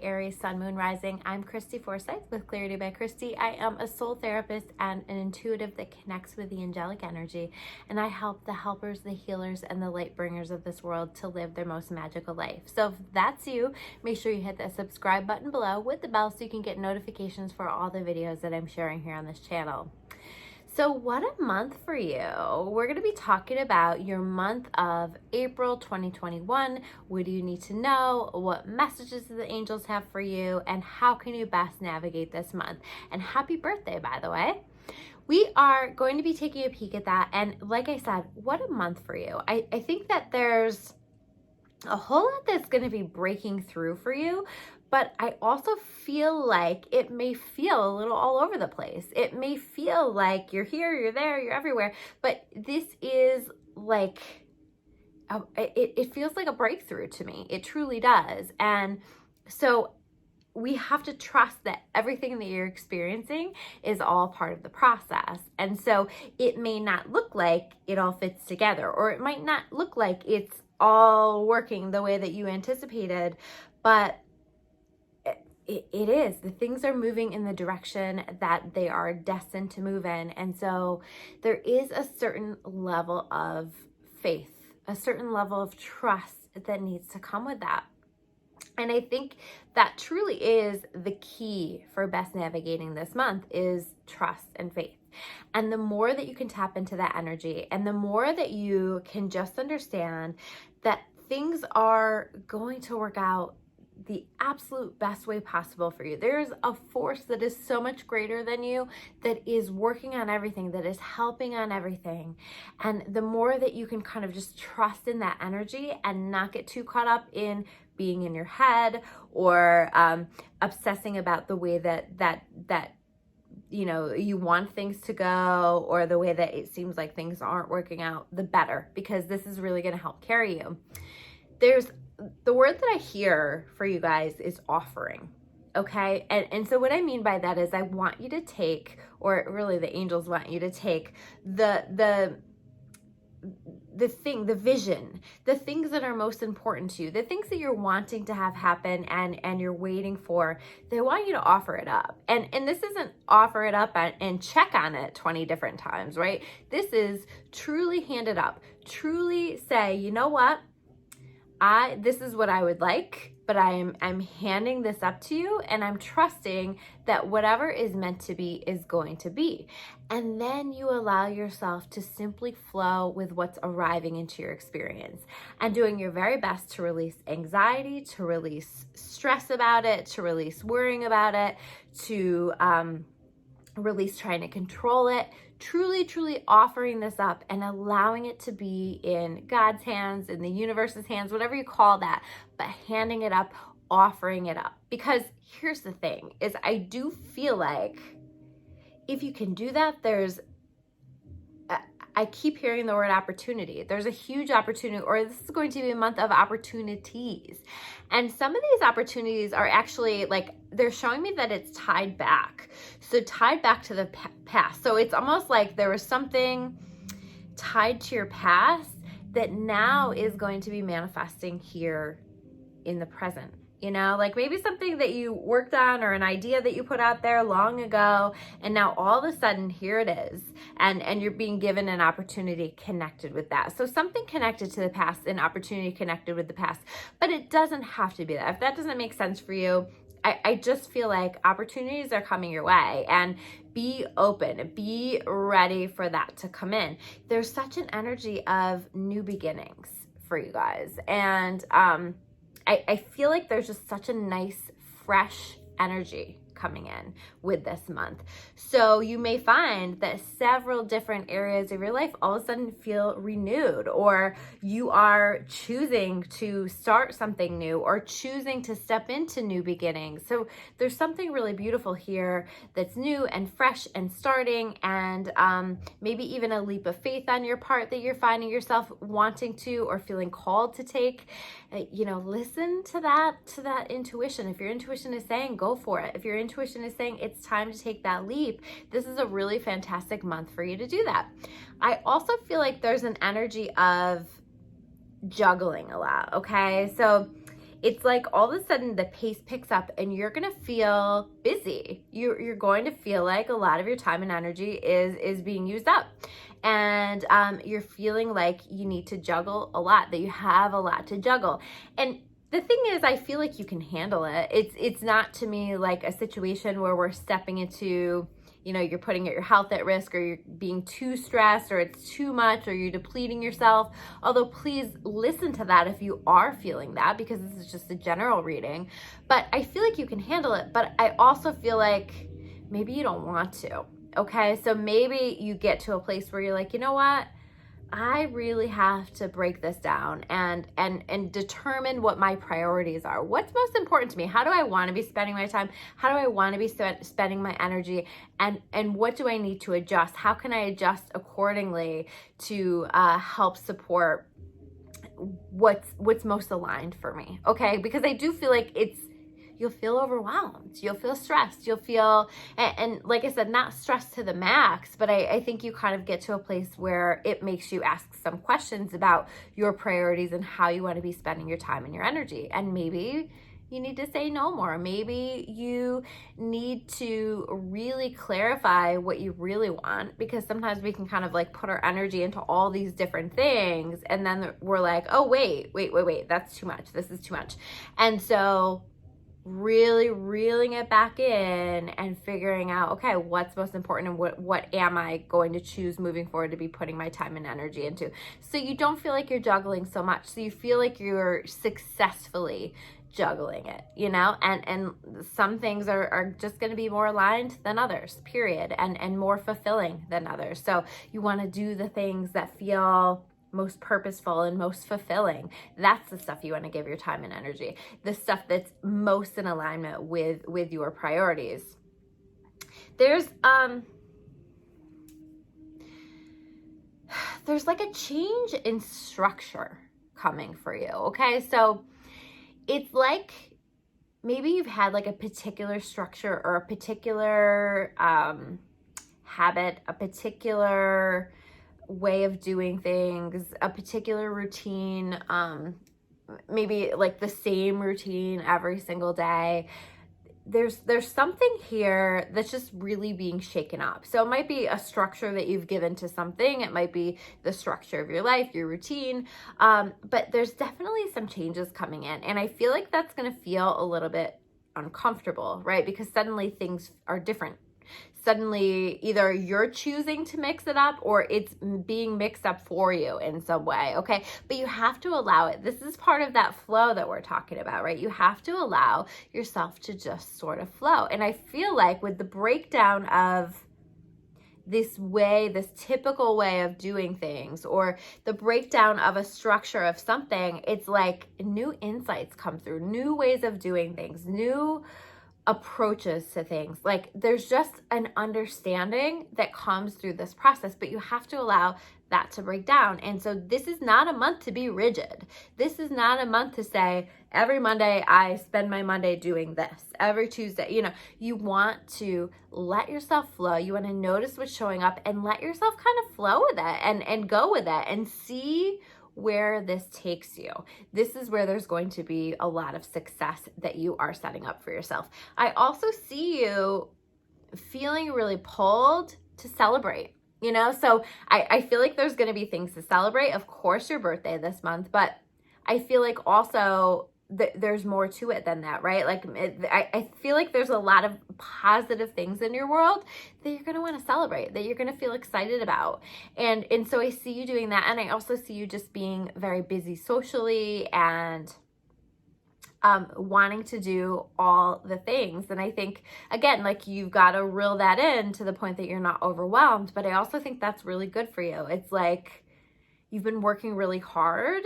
Aries, Sun, Moon, Rising. I'm Christy Forsyth with Clarity by Christy. I am a soul therapist and an intuitive that connects with the angelic energy, and I help the helpers, the healers, and the light bringers of this world to live their most magical life. So if that's you, make sure you hit that subscribe button below with the bell so you can get notifications for all the videos that I'm sharing here on this channel. So what a month for you. We're going to be talking about your month of April 2021. What do you need to know? What messages do the angels have for you? And how can you best navigate this month? And happy birthday, by the way. We are going to be taking a peek at that. And like I said, what a month for you. I think that there's a whole lot that's going to be breaking through for you. But I also feel like it may feel a little all over the place. It may feel like you're here, you're there, you're everywhere. But this is like, it feels like a breakthrough to me. It truly does. And so we have to trust that everything that you're experiencing is all part of the process. And so it may not look like it all fits together, or it might not look like it's all working the way that you anticipated, but it is. The things are moving in the direction that they are destined to move in. And so there is a certain level of faith, a certain level of trust that needs to come with that. And I think that truly is the key for best navigating this month is trust and faith. And the more that you can tap into that energy, and the more that you can just understand that things are going to work out the absolute best way possible for you. There's a force that is so much greater than you that is working on everything, that is helping on everything. And the more that you can kind of just trust in that energy and not get too caught up in being in your head or obsessing about the way that you know, you want things to go, or the way that it seems like things aren't working out, the better, because this is really going to help carry you. The word that I hear for you guys is offering. Okay. And so what I mean by that is I want you to take, or really the angels want you to take the vision, the things that are most important to you, the things that you're wanting to have happen and you're waiting for. They want you to offer it up. And this isn't offer it up and check on it 20 different times, right? This is truly hand it up, truly say, you know what? This is what I would like, but I'm handing this up to you, and I'm trusting that whatever is meant to be is going to be. And then you allow yourself to simply flow with what's arriving into your experience, and doing your very best to release anxiety, to release stress about it, to release worrying about it, to release trying to control it. Truly offering this up and allowing it to be in God's hands, in the universe's hands, whatever you call that, but handing it up, offering it up. Because here's the thing, is I do feel like if you can do that, I keep hearing the word opportunity. There's a huge opportunity, or this is going to be a month of opportunities. And some of these opportunities are actually like, they're showing me that it's tied back. So tied back to the past. So it's almost like there was something tied to your past that now is going to be manifesting here in the present. You know, like maybe something that you worked on or an idea that you put out there long ago, and now all of a sudden here it is, and you're being given an opportunity connected with that. So something connected to the past, an opportunity connected with the past, but it doesn't have to be that. If that doesn't make sense for you, I just feel like opportunities are coming your way, and be open, be ready for that to come in. There's such an energy of new beginnings for you guys, and I feel like there's just such a nice, fresh energy coming in with this month. So you may find that several different areas of your life all of a sudden feel renewed, or you are choosing to start something new, or choosing to step into new beginnings. So there's something really beautiful here that's new and fresh and starting, and maybe even a leap of faith on your part that you're finding yourself wanting to or feeling called to take. You know, listen to that intuition. If your intuition is saying go for it, if your intuition is saying it's time to take that leap, this is a really fantastic month for you to do that. I also feel like there's an energy of juggling a lot, okay? So it's like all of a sudden the pace picks up and you're going to feel busy. You're going to feel like a lot of your time and energy is being used up. And you're feeling like you need to juggle a lot, that you have a lot to juggle. And the thing is, I feel like you can handle it. It's not to me like a situation where we're stepping into, you know, you're putting your health at risk, or you're being too stressed, or it's too much, or you're depleting yourself. Although please listen to that if you are feeling that, because this is just a general reading. But I feel like you can handle it, but I also feel like maybe you don't want to. Okay, so maybe you get to a place where you're like, you know what? I really have to break this down and determine what my priorities are. What's most important to me? How do I want to be spending my time? How do I want to be spending my energy? And what do I need to adjust? How can I adjust accordingly to help support what's most aligned for me? Okay, because I do feel like you'll feel overwhelmed, you'll feel stressed, you'll feel, and like I said, not stressed to the max, but I think you kind of get to a place where it makes you ask some questions about your priorities and how you want to be spending your time and your energy. And maybe you need to say no more. Maybe you need to really clarify what you really want, because sometimes we can kind of like put our energy into all these different things, and then we're like, oh, wait, that's too much. This is too much. And so really reeling it back in and figuring out, okay, what's most important, and what am I going to choose moving forward to be putting my time and energy into, so you don't feel like you're juggling so much, so you feel like you're successfully juggling it, you know. And some things are just going to be more aligned than others, period, and more fulfilling than others. So you want to do the things that feel most purposeful and most fulfilling. That's the stuff you want to give your time and energy, the stuff that's most in alignment with your priorities. There's like a change in structure coming for you. Okay, so it's like maybe you've had like a particular structure or a particular habit, a particular way of doing things, a particular routine, maybe like the same routine every single day. There's something here that's just really being shaken up. So it might be a structure that you've given to something. It might be the structure of your life, your routine. But there's definitely some changes coming in. And I feel like that's going to feel a little bit uncomfortable, right? Because suddenly things are different. Suddenly either you're choosing to mix it up or it's being mixed up for you in some way, okay? But you have to allow it. This is part of that flow that we're talking about, right? You have to allow yourself to just sort of flow. And I feel like with the breakdown of this typical way of doing things, or the breakdown of a structure of something, it's like new insights come through, new ways of doing things, new approaches to things. Like there's just an understanding that comes through this process, but you have to allow that to break down. And so this is not a month to be rigid. This is not a month to say every Monday I spend my Monday doing this, every Tuesday. You know, you want to let yourself flow. You want to notice what's showing up and let yourself kind of flow with it and go with it and see where this takes you. This is where there's going to be a lot of success that you are setting up for yourself. I also see you feeling really pulled to celebrate, you know? So I feel like there's going to be things to celebrate. Of course, your birthday this month, but I feel like also there's more to it than that, right? Like I feel like there's a lot of positive things in your world that you're going to want to celebrate, that you're going to feel excited about. And so I see you doing that. And I also see you just being very busy socially and wanting to do all the things. And I think, again, like you've got to reel that in to the point that you're not overwhelmed. But I also think that's really good for you. It's like you've been working really hard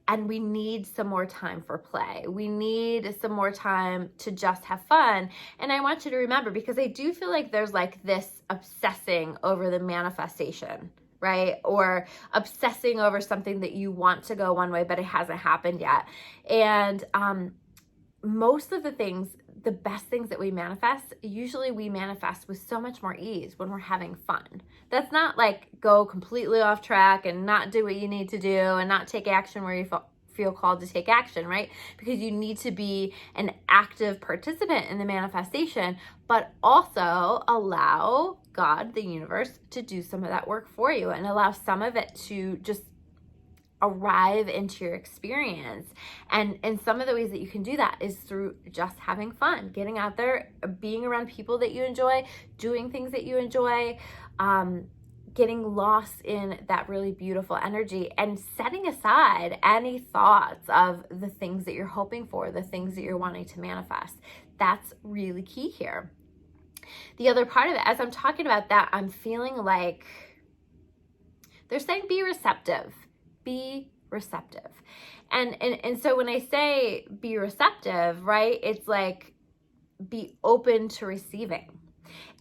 and we need some more time for play. We need some more time to just have fun. And I want you to remember, because I do feel like there's like this obsessing over the manifestation, right? Or obsessing over something that you want to go one way, but it hasn't happened yet. And most of the things, the best things that we manifest, usually we manifest with so much more ease when we're having fun. That's not like go completely off track and not do what you need to do and not take action where you feel feel called to take action, right? Because you need to be an active participant in the manifestation, but also allow God, the universe, to do some of that work for you and allow some of it to just arrive into your experience. And some of the ways that you can do that is through just having fun, getting out there, being around people that you enjoy, doing things that you enjoy, getting lost in that really beautiful energy, and setting aside any thoughts of the things that you're hoping for, the things that you're wanting to manifest. That's really key here. The other part of it, as I'm talking about that, I'm feeling like they're saying be receptive. Be receptive. And so when I say be receptive, right, it's like be open to receiving.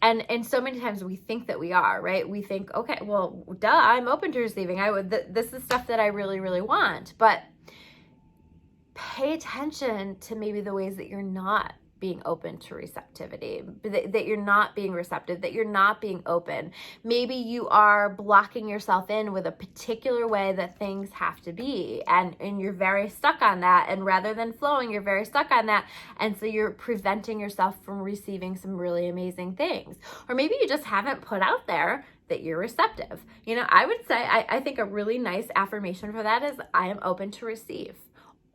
And so many times we think that we are, right? We think, okay, well, duh, I'm open to receiving. This is stuff that I really, really want. But pay attention to maybe the ways that you're not being open to receptivity, that you're not being receptive, that you're not being open. Maybe you are blocking yourself in with a particular way that things have to be, and you're very stuck on that. And rather than flowing, you're very stuck on that. And so you're preventing yourself from receiving some really amazing things. Or maybe you just haven't put out there that you're receptive. You know, I would say, I think a really nice affirmation for that is I am open to receive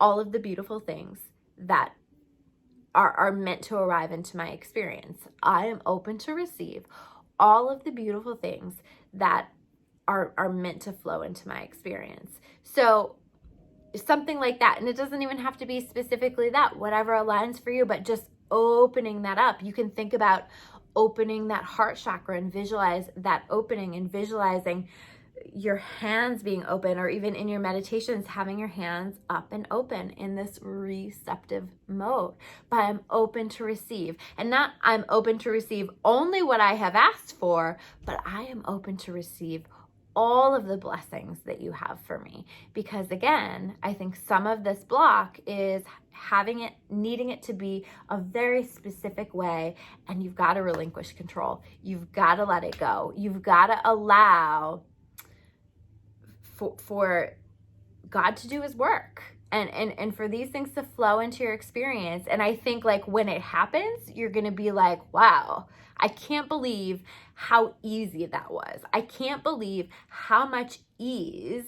all of the beautiful things that are meant to arrive into my experience. I am open to receive all of the beautiful things that are meant to flow into my experience. So something like that. And it doesn't even have to be specifically that, whatever aligns for you, but just opening that up. You can think about opening that heart chakra and visualize that opening, and visualizing your hands being open, or even in your meditations, having your hands up and open in this receptive mode. But I'm open to receive, and not I'm open to receive only what I have asked for, but I am open to receive all of the blessings that you have for me. Because again, I think some of this block is needing it to be a very specific way, and you've got to relinquish control. You've got to let it go. You've got to allow for God to do his work, and for these things to flow into your experience. And I think like when it happens, you're going to be like, wow, I can't believe how easy that was. I can't believe how much ease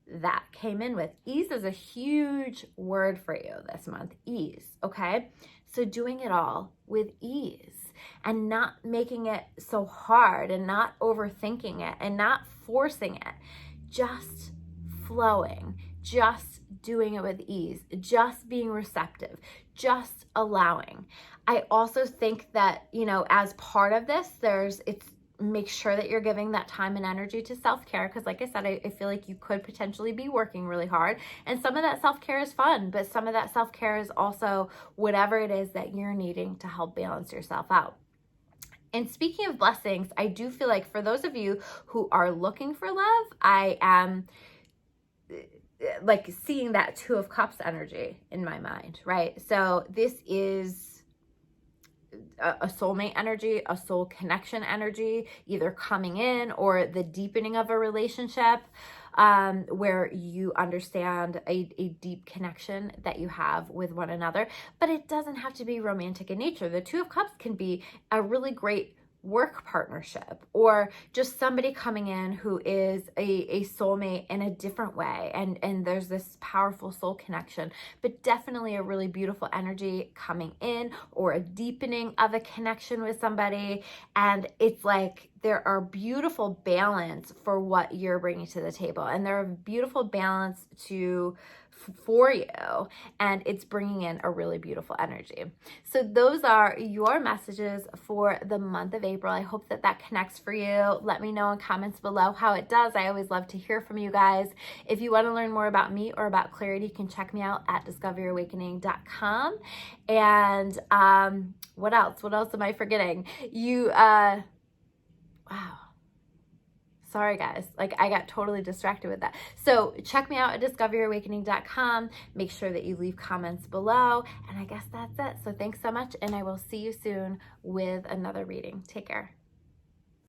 that came in with. Ease is a huge word for you this month, ease. Okay. So doing it all with ease, and not making it so hard, and not overthinking it, and not forcing it. Just flowing, just doing it with ease, just being receptive, just allowing. I also think that, you know, as part of this, make sure that you're giving that time and energy to self-care. Because like I said, I feel like you could potentially be working really hard, and some of that self-care is fun, but some of that self-care is also whatever it is that you're needing to help balance yourself out. And speaking of blessings, I do feel like for those of you who are looking for love, I am like seeing that Two of Cups energy in my mind, right? So this is a soulmate energy, a soul connection energy, either coming in or the deepening of a relationship, where you understand a deep connection that you have with one another. But it doesn't have to be romantic in nature. The Two of Cups can be a really great work partnership, or just somebody coming in who is a soulmate in a different way, and there's this powerful soul connection, but definitely a really beautiful energy coming in, or a deepening of a connection with somebody. And it's like there are beautiful balance for what you're bringing to the table, and there are beautiful balance for you, and it's bringing in a really beautiful energy. So those are your messages for the month of April. I hope that that connects for you. Let me know in comments below how it does. I always love to hear from you guys. If you want to learn more about me or about clarity, you can check me out at discoveryourawakening.com. And what else am I forgetting? Wow. Sorry guys, like I got totally distracted with that. So check me out at discoveryourawakening.com. Make sure that you leave comments below, and I guess that's it. So thanks so much, and I will see you soon with another reading. Take care.